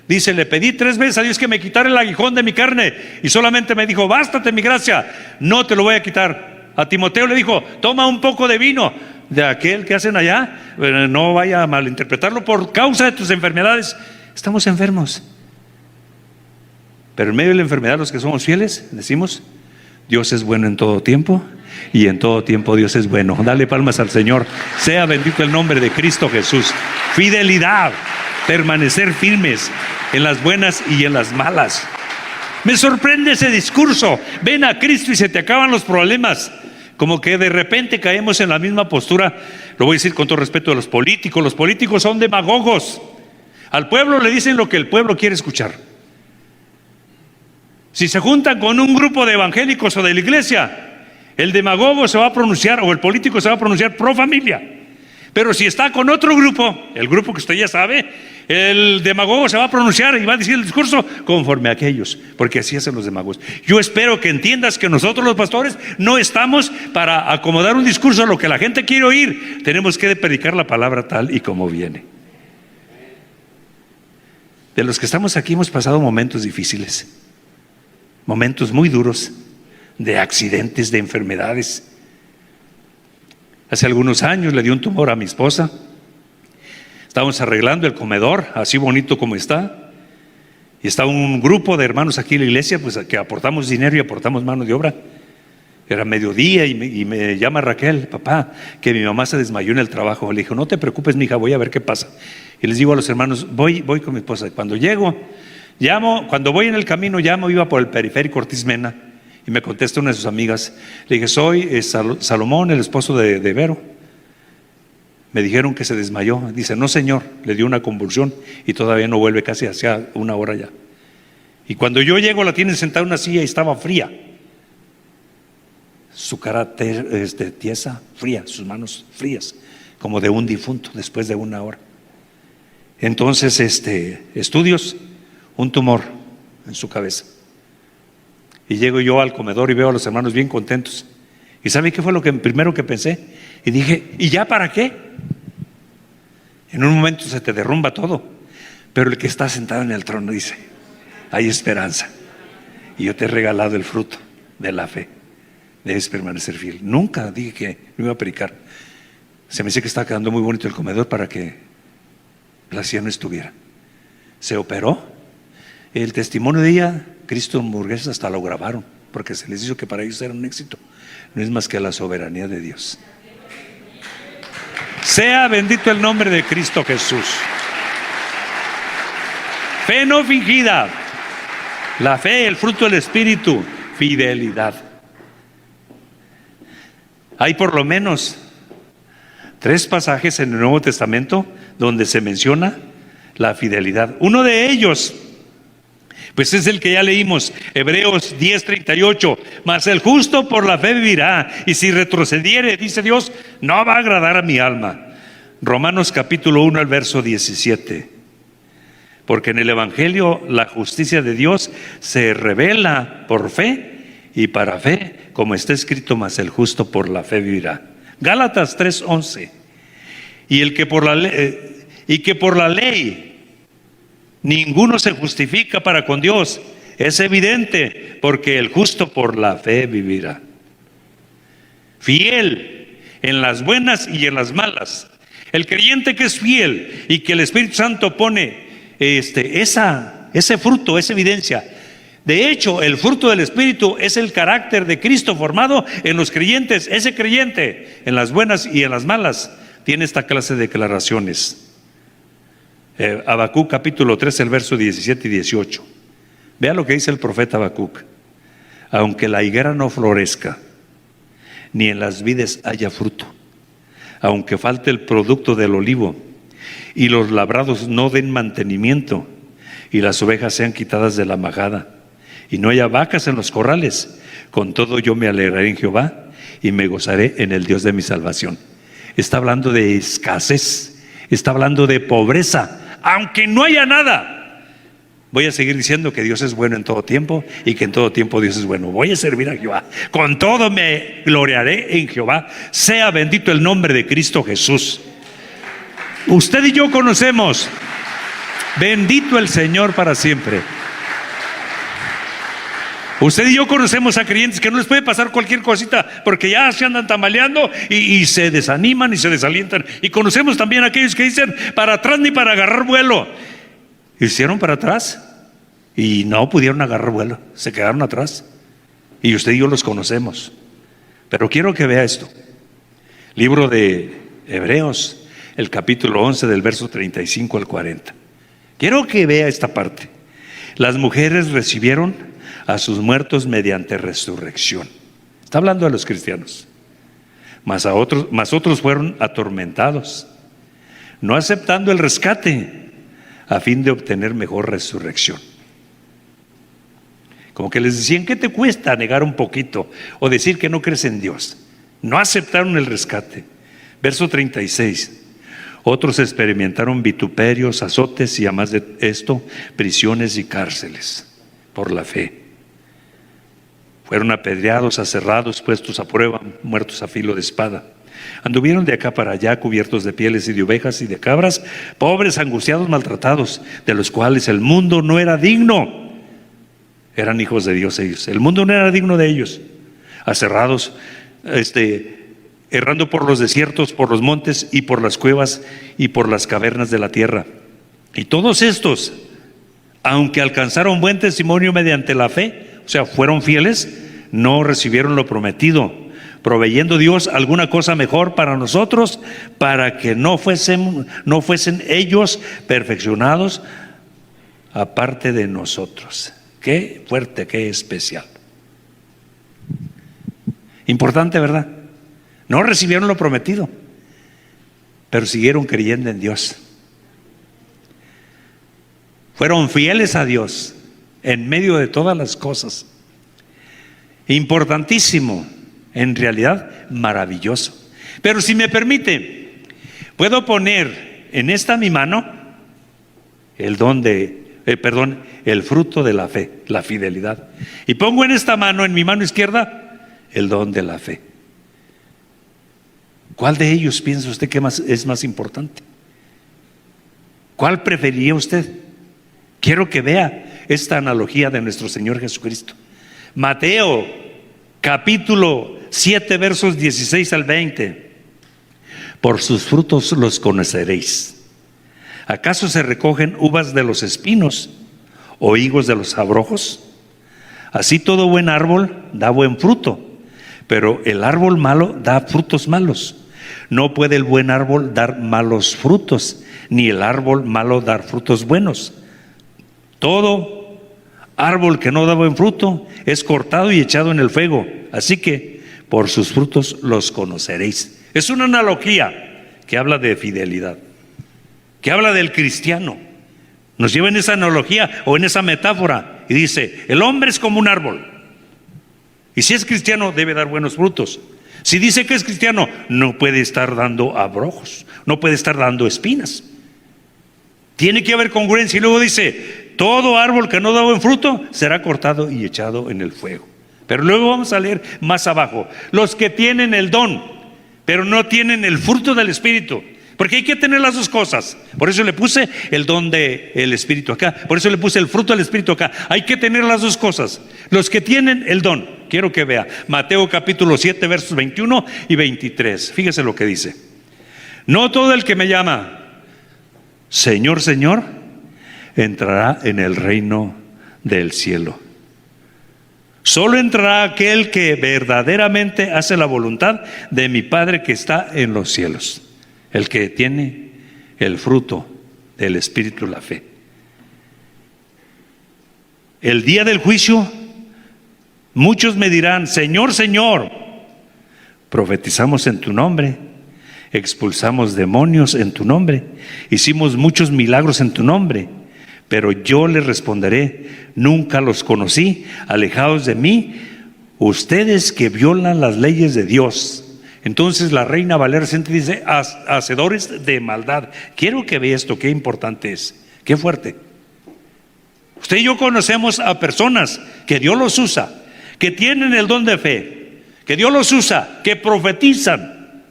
dice, le pedí 3 veces a Dios que me quitara el aguijón de mi carne y solamente me dijo, bástate mi gracia, no te lo voy a quitar. A Timoteo le dijo, toma un poco de vino de aquel que hacen allá, no vaya a malinterpretarlo, por causa de tus enfermedades. Estamos enfermos, pero en medio de la enfermedad, los que somos fieles decimos, Dios es bueno en todo tiempo y en todo tiempo Dios es bueno. Dale palmas al Señor. Sea bendito el nombre de Cristo Jesús. Fidelidad, permanecer firmes en las buenas y en las malas. Me sorprende ese discurso, ven a Cristo y se te acaban los problemas. Como que de repente caemos en la misma postura. Lo voy a decir con todo respeto de los políticos. Los políticos son demagogos. Al pueblo le dicen lo que el pueblo quiere escuchar. Si se juntan con un grupo de evangélicos o de la iglesia, el demagogo se va a pronunciar, o el político se va a pronunciar pro familia. Pero si está con otro grupo, el grupo que usted ya sabe, el demagogo se va a pronunciar y va a decir el discurso conforme a aquellos, porque así hacen los demagogos. Yo espero que entiendas que nosotros los pastores no estamos para acomodar un discurso a lo que la gente quiere oír. Tenemos que predicar la palabra tal y como viene. De los que estamos aquí hemos pasado momentos difíciles, momentos muy duros, de accidentes, de enfermedades. Hace algunos años le dio un tumor a mi esposa. Estábamos arreglando el comedor, así bonito como está, y estaba un grupo de hermanos aquí en la iglesia, pues que aportamos dinero y aportamos mano de obra. Era mediodía y me llama Raquel, papá, que mi mamá se desmayó en el trabajo. Le dijo, no te preocupes, mija, voy a ver qué pasa. Y les digo a los hermanos, voy con mi esposa. Cuando llego, Llamo, cuando voy en el camino, iba por el periférico Ortiz Mena, y me contesta una de sus amigas. Le dije, soy Salomón, el esposo de Vero. Me dijeron que se desmayó. Dice, no señor, le dio una convulsión y todavía no vuelve, casi hacia una hora ya. Y cuando yo llego, la tienen sentada en una silla y estaba fría. Su cara tiesa, fría, sus manos frías, como de un difunto después de una hora. Entonces, estudios, un tumor en su cabeza. Y llego yo al comedor y veo a los hermanos bien contentos. ¿Y sabe qué fue lo primero que pensé? Y dije, ¿y ya para qué? En un momento se te derrumba todo, pero el que está sentado en el trono dice, hay esperanza. Y yo te he regalado el fruto de la fe. Debes permanecer fiel. Nunca dije que me iba a predicar. Se me dice que estaba quedando muy bonito el comedor para que la silla no estuviera. Se operó. El testimonio de ella, Cristo Hamburguesas, hasta lo grabaron, porque se les dijo que para ellos era un éxito. No es más que la soberanía de Dios. Sea bendito el nombre de Cristo Jesús. Fe no fingida. La fe, el fruto del Espíritu, fidelidad. Hay por lo menos 3 pasajes en el Nuevo Testamento donde se menciona la fidelidad. Uno de ellos, pues es el que ya leímos, Hebreos 10:38. Mas el justo por la fe vivirá, y si retrocediere, dice Dios, no va a agradar a mi alma. Romanos capítulo 1, el verso 17. Porque en el Evangelio la justicia de Dios se revela por fe y para fe, como está escrito, mas el justo por la fe vivirá. Gálatas 3:11. Y que por la ley ninguno se justifica para con Dios, es evidente, porque el justo por la fe vivirá. Fiel en las buenas y en las malas. El creyente que es fiel y que el Espíritu Santo pone ese fruto, esa evidencia. De hecho, el fruto del Espíritu es el carácter de Cristo formado en los creyentes. Ese creyente, en las buenas y en las malas, tiene esta clase de declaraciones. Habacuc capítulo 3, el verso 17 y 18. Vea lo que dice el profeta Habacuc. Aunque la higuera no florezca, ni en las vides haya fruto, aunque falte el producto del olivo, y los labrados no den mantenimiento, y las ovejas sean quitadas de la majada, y no haya vacas en los corrales, con todo yo me alegraré en Jehová, y me gozaré en el Dios de mi salvación. Está hablando de escasez, está hablando de pobreza. Aunque no haya nada, voy a seguir diciendo que Dios es bueno en todo tiempo, y que en todo tiempo Dios es bueno. Voy a servir a Jehová, con todo me gloriaré en Jehová. Sea bendito el nombre de Cristo Jesús. Usted y yo conocemos, bendito el Señor para siempre. Usted y yo conocemos a creyentes que no les puede pasar cualquier cosita, porque ya se andan tambaleando y se desaniman y se desalientan. Y conocemos también a aquellos que dicen, para atrás ni para agarrar vuelo. Hicieron para atrás y no pudieron agarrar vuelo, se quedaron atrás. Y usted y yo los conocemos. Pero quiero que vea esto. Libro de Hebreos, el capítulo 11, del verso 35 al 40. Quiero que vea esta parte. Las mujeres recibieron a sus muertos mediante resurrección. Está hablando de los cristianos. Mas otros fueron atormentados, no aceptando el rescate, a fin de obtener mejor resurrección. Como que les decían, ¿qué te cuesta negar un poquito o decir que no crees en Dios? No aceptaron el rescate. Verso 36. Otros experimentaron vituperios, azotes y además de esto, prisiones y cárceles por la fe. Fueron apedreados, aserrados, puestos a prueba, muertos a filo de espada. Anduvieron de acá para allá, cubiertos de pieles y de ovejas y de cabras, pobres, angustiados, maltratados, de los cuales el mundo no era digno. Eran hijos de Dios ellos. El mundo no era digno de ellos. Aserrados, errando por los desiertos, por los montes y por las cuevas y por las cavernas de la tierra. Y todos estos, aunque alcanzaron buen testimonio mediante la fe, o sea, fueron fieles, no recibieron lo prometido, proveyendo Dios alguna cosa mejor para nosotros, para que no fuesen ellos perfeccionados aparte de nosotros. Qué fuerte, qué especial. Importante, ¿verdad? No recibieron lo prometido, pero siguieron creyendo en Dios. Fueron fieles a Dios en medio de todas las cosas. Importantísimo, en realidad maravilloso. Pero si me permite, puedo poner en esta mi mano el fruto de la fe, la fidelidad. Y pongo en esta mano, en mi mano izquierda, el don de la fe. ¿Cuál de ellos piensa usted que es más importante? ¿Cuál preferiría usted? Quiero que vea esta analogía de nuestro Señor Jesucristo. Mateo capítulo 7 versos 16 al 20. Por sus frutos los conoceréis. ¿Acaso se recogen uvas de los espinos o higos de los abrojos? Así todo buen árbol da buen fruto, pero el árbol malo da frutos malos. No puede el buen árbol dar malos frutos, ni el árbol malo dar frutos buenos. Todo árbol que no da buen fruto es cortado y echado en el fuego. Así que por sus frutos los conoceréis. Es una analogía que habla de fidelidad, que habla del cristiano. Nos lleva en esa analogía o en esa metáfora y dice: el hombre es como un árbol, y si es cristiano debe dar buenos frutos. Si dice que es cristiano, no puede estar dando abrojos, no puede estar dando espinas. Tiene que haber congruencia. Y luego dice: todo árbol que no da buen fruto será cortado y echado en el fuego. Pero luego vamos a leer más abajo: los que tienen el don, pero no tienen el fruto del Espíritu. Porque hay que tener las dos cosas. Por eso le puse el don del Espíritu acá, por eso le puse el fruto del Espíritu acá. Hay que tener las dos cosas. Los que tienen el don, quiero que vea Mateo capítulo 7 versos 21 y 23. Fíjese lo que dice: no todo el que me llama Señor, Señor, entrará en el reino del cielo. Solo entrará aquel que verdaderamente hace la voluntad de mi Padre que está en los cielos. El que tiene el fruto del Espíritu, la fe. El día del juicio, muchos me dirán: Señor, Señor, profetizamos en tu nombre, expulsamos demonios en tu nombre, hicimos muchos milagros en tu nombre. Pero yo les responderé: nunca los conocí, alejados de mí, ustedes que violan las leyes de Dios. Entonces la Reina Valera dice: hacedores de maldad. Quiero que vea esto, qué importante es, qué fuerte. Usted y yo conocemos a personas que Dios los usa, que tienen el don de fe, que Dios los usa, que profetizan,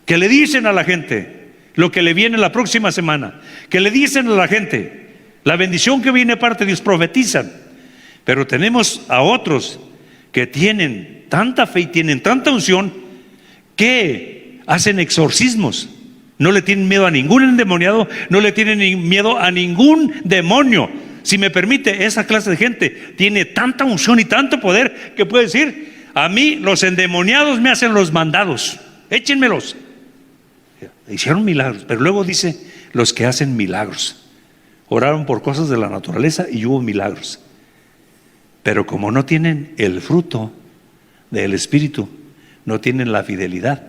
que le dicen a la gente lo que le viene la próxima semana, que le dicen a la gente la bendición que viene parte de Dios, profetizan. Pero tenemos a otros que tienen tanta fe y tienen tanta unción que hacen exorcismos. No le tienen miedo a ningún endemoniado, no le tienen miedo a ningún demonio. Si me permite, esa clase de gente tiene tanta unción y tanto poder que puede decir: a mí los endemoniados me hacen los mandados, échenmelos. Hicieron milagros. Pero luego dice: los que hacen milagros oraron por cosas de la naturaleza y hubo milagros. Pero como no tienen el fruto del Espíritu, no tienen la fidelidad.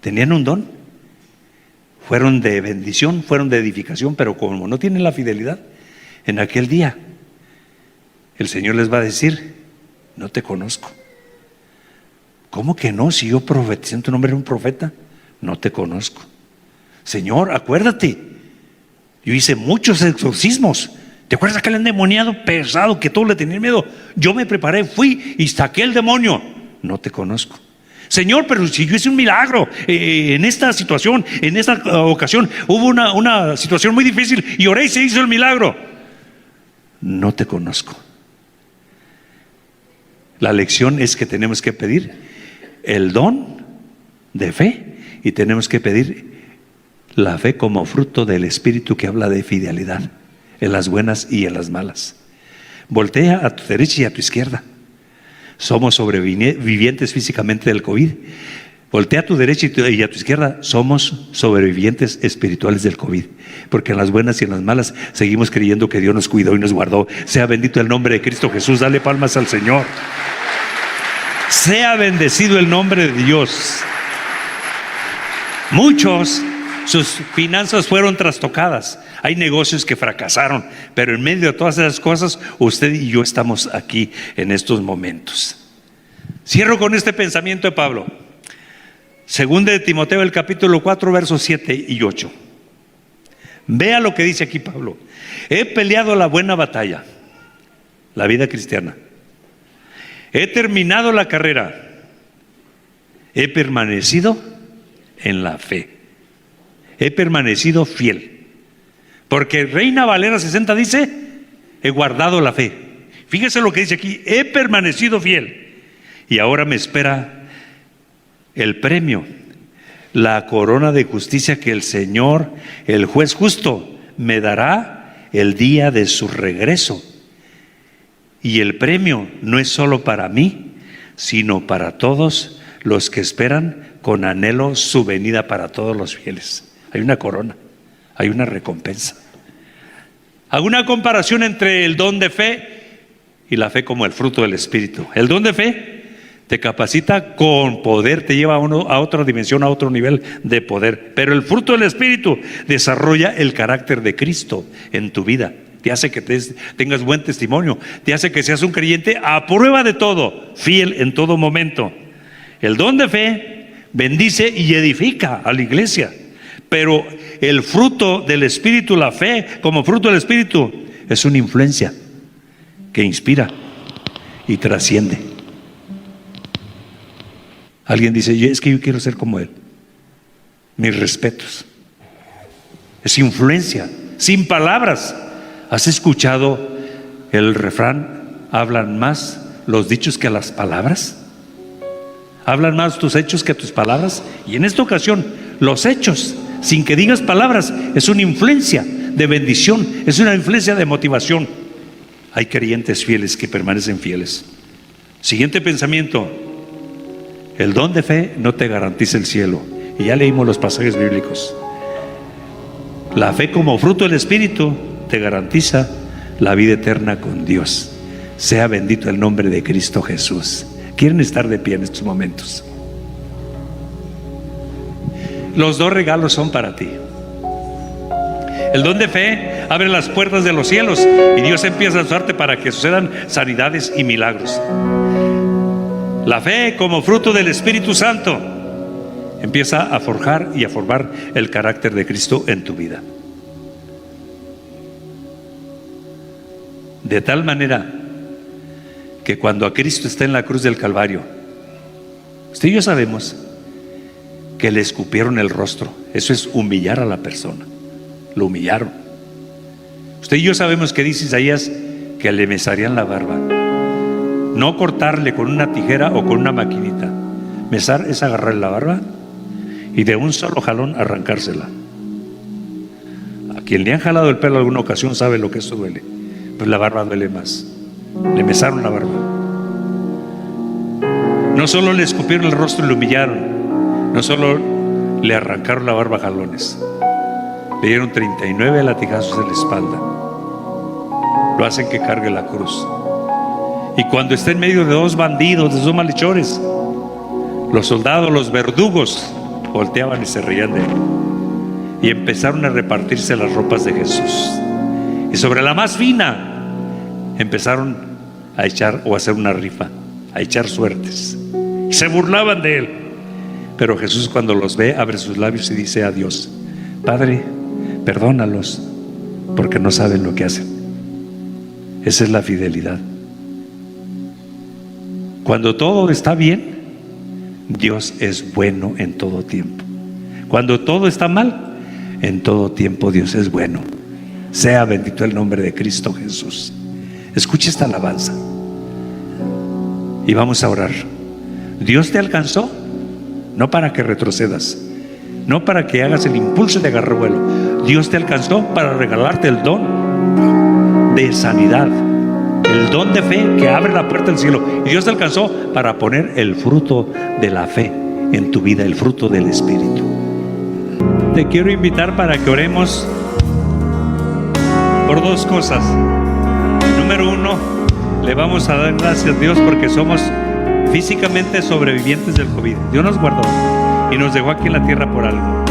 Tenían un don, fueron de bendición, fueron de edificación, pero como no tienen la fidelidad, en aquel día el Señor les va a decir: no te conozco. ¿Cómo que no? Si yo profeticé en tu nombre, era un profeta. No te conozco. Señor, acuérdate, yo hice muchos exorcismos. ¿Te acuerdas aquel endemoniado pesado que todos le tenían miedo? Yo me preparé, fui y saqué el demonio. No te conozco. Señor, pero si yo hice un milagro en esta situación, en esta ocasión hubo una situación muy difícil y oré y se hizo el milagro. No te conozco. La lección es que tenemos que pedir el don de fe y tenemos que pedir la fe como fruto del Espíritu que habla de fidelidad en las buenas y en las malas. Voltea a tu derecha y a tu izquierda. Somos sobrevivientes físicamente del COVID, Voltea a tu derecha y a tu izquierda. Somos sobrevivientes espirituales del COVID, porque en las buenas y en las malas seguimos creyendo que Dios nos cuidó y nos guardó. Sea bendito el nombre de Cristo Jesús. Dale palmas al Señor. Sea bendecido el nombre de Dios. Muchos, sus finanzas fueron trastocadas. Hay negocios que fracasaron, pero en medio de todas esas cosas, usted y yo estamos aquí en estos momentos. Cierro con este pensamiento de Pablo. Segunda de Timoteo, el capítulo 4, versos 7 y 8. Vea lo que dice aquí Pablo. He peleado la buena batalla, la vida cristiana. He terminado la carrera. He permanecido en la fe. He permanecido fiel. Porque Reina Valera 60 dice: he guardado la fe. Fíjese lo que dice aquí: he permanecido fiel. Y ahora me espera el premio, la corona de justicia que el Señor, el juez justo, me dará el día de su regreso. Y el premio no es solo para mí, sino para todos los que esperan con anhelo su venida, para todos los fieles. Hay una corona, hay una recompensa. Hago una comparación entre el don de fe y la fe como el fruto del Espíritu. El don de fe te capacita con poder, te lleva a otra dimensión, a otro nivel de poder. Pero el fruto del Espíritu desarrolla el carácter de Cristo en tu vida. Te hace que tengas buen testimonio, te hace que seas un creyente a prueba de todo, fiel en todo momento. El don de fe bendice y edifica a la iglesia, pero el fruto del Espíritu, la fe como fruto del Espíritu, es una influencia que inspira y trasciende. Alguien dice: es que yo quiero ser como él. Mis respetos. Es influencia, sin palabras. ¿Has escuchado el refrán? ¿Hablan más los dichos que las palabras? ¿Hablan más tus hechos que tus palabras? Y en esta ocasión, los hechos, sin que digas palabras, es una influencia de bendición, es una influencia de motivación. Hay creyentes fieles que permanecen fieles. Siguiente pensamiento: el don de fe no te garantiza el cielo. Y ya leímos los pasajes bíblicos. La fe como fruto del Espíritu te garantiza la vida eterna con Dios. Sea bendito el nombre de Cristo Jesús. ¿Quieren estar de pie en estos momentos? Los dos regalos son para ti. El don de fe abre las puertas de los cielos y Dios empieza a usarte para que sucedan sanidades y milagros. La fe como fruto del Espíritu Santo empieza a forjar y a formar el carácter de Cristo en tu vida. De tal manera que cuando a Cristo está en la cruz del Calvario, usted y yo sabemos que le escupieron el rostro. Eso es humillar a la persona. Lo humillaron. Usted y yo sabemos que dice Isaías que le mesarían la barba. No cortarle con una tijera o con una maquinita. Mesar es agarrar la barba y de un solo jalón arrancársela. A quien le han jalado el pelo alguna ocasión sabe lo que eso duele. Pues la barba duele más. Le mesaron la barba. No solo le escupieron el rostro y lo humillaron, no solo le arrancaron la barba a jalones, le dieron 39 latigazos en la espalda. Lo hacen que cargue la cruz. Y cuando está en medio de dos bandidos, de dos malhechores, los soldados, los verdugos, volteaban y se reían de él. Y empezaron a repartirse las ropas de Jesús. Y sobre la más fina empezaron a echar o a hacer una rifa, a echar suertes. Y se burlaban de él. Pero Jesús, cuando los ve, abre sus labios y dice a Dios: Padre, perdónalos, porque no saben lo que hacen. Esa es la fidelidad. Cuando todo está bien, Dios es bueno en todo tiempo. Cuando todo está mal, en todo tiempo Dios es bueno. Sea bendito el nombre de Cristo Jesús. Escuche esta alabanza y vamos a orar. Dios te alcanzó no para que retrocedas, no para que hagas el impulso de agarrar vuelo. Dios te alcanzó para regalarte el don de sanidad, el don de fe que abre la puerta del cielo. Y Dios te alcanzó para poner el fruto de la fe en tu vida el fruto del Espíritu. Te quiero invitar para que oremos por dos cosas. Número uno, le vamos a dar gracias a Dios porque somos físicamente sobrevivientes del COVID. Dios nos guardó y nos dejó aquí en la tierra por algo.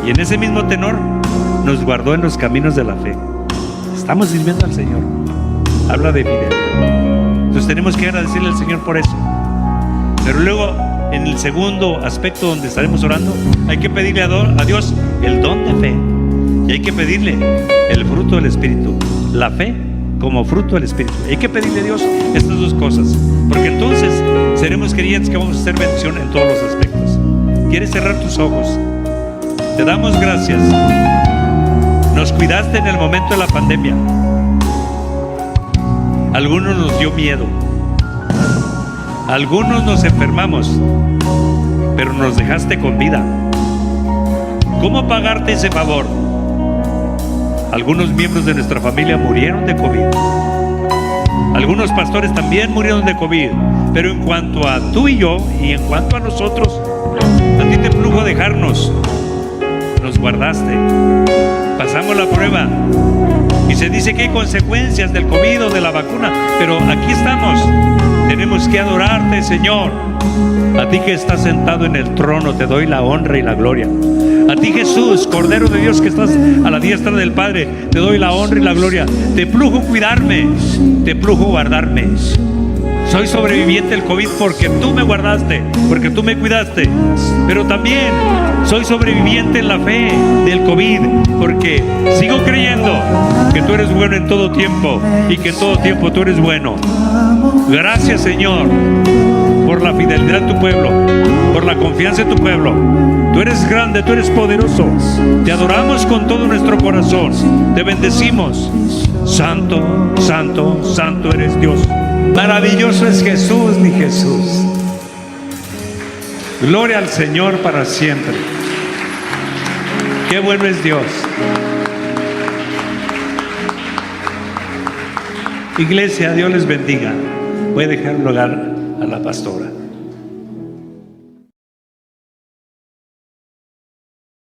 Y en ese mismo tenor nos guardó en los caminos de la fe. Estamos sirviendo al Señor. Habla de fidelidad. Entonces tenemos que agradecerle al Señor por eso. Pero luego, en el segundo aspecto donde estaremos orando, hay que pedirle a Dios el don de fe. Y hay que pedirle el fruto del Espíritu. La fe como fruto del Espíritu. Hay que pedirle a Dios estas dos cosas, porque entonces seremos creyentes que vamos a hacer bendición en todos los aspectos. ¿Quieres cerrar tus ojos? Te damos gracias. Nos cuidaste en el momento de la pandemia. Algunos nos dio miedo. Algunos nos enfermamos, pero nos dejaste con vida. ¿Cómo pagarte ese favor? Algunos miembros de nuestra familia murieron de COVID. Algunos pastores también murieron de COVID. Pero en cuanto a tú y yo, y en cuanto a nosotros, a ti te plugo dejarnos. Nos guardaste. Pasamos la prueba. Y se dice que hay consecuencias del COVID o de la vacuna, pero aquí estamos. Tenemos que adorarte, Señor. A ti que estás sentado en el trono, te doy la honra y la gloria. A ti, Jesús, Cordero de Dios, que estás a la diestra del Padre, te doy la honra y la gloria. Te plugo cuidarme, te plugo guardarme. Soy sobreviviente del COVID porque tú me guardaste, porque tú me cuidaste. Pero también soy sobreviviente en la fe del COVID porque sigo creyendo que tú eres bueno en todo tiempo y que en todo tiempo tú eres bueno. Gracias, Señor, por la fidelidad de tu pueblo, por la confianza de tu pueblo. Tú eres grande, tú eres poderoso. Te adoramos con todo nuestro corazón. Te bendecimos. Santo, santo, santo eres Dios. Maravilloso es Jesús, mi Jesús. Gloria al Señor para siempre. Qué bueno es Dios. Iglesia, Dios les bendiga. Voy a dejar un lugar a la pastora.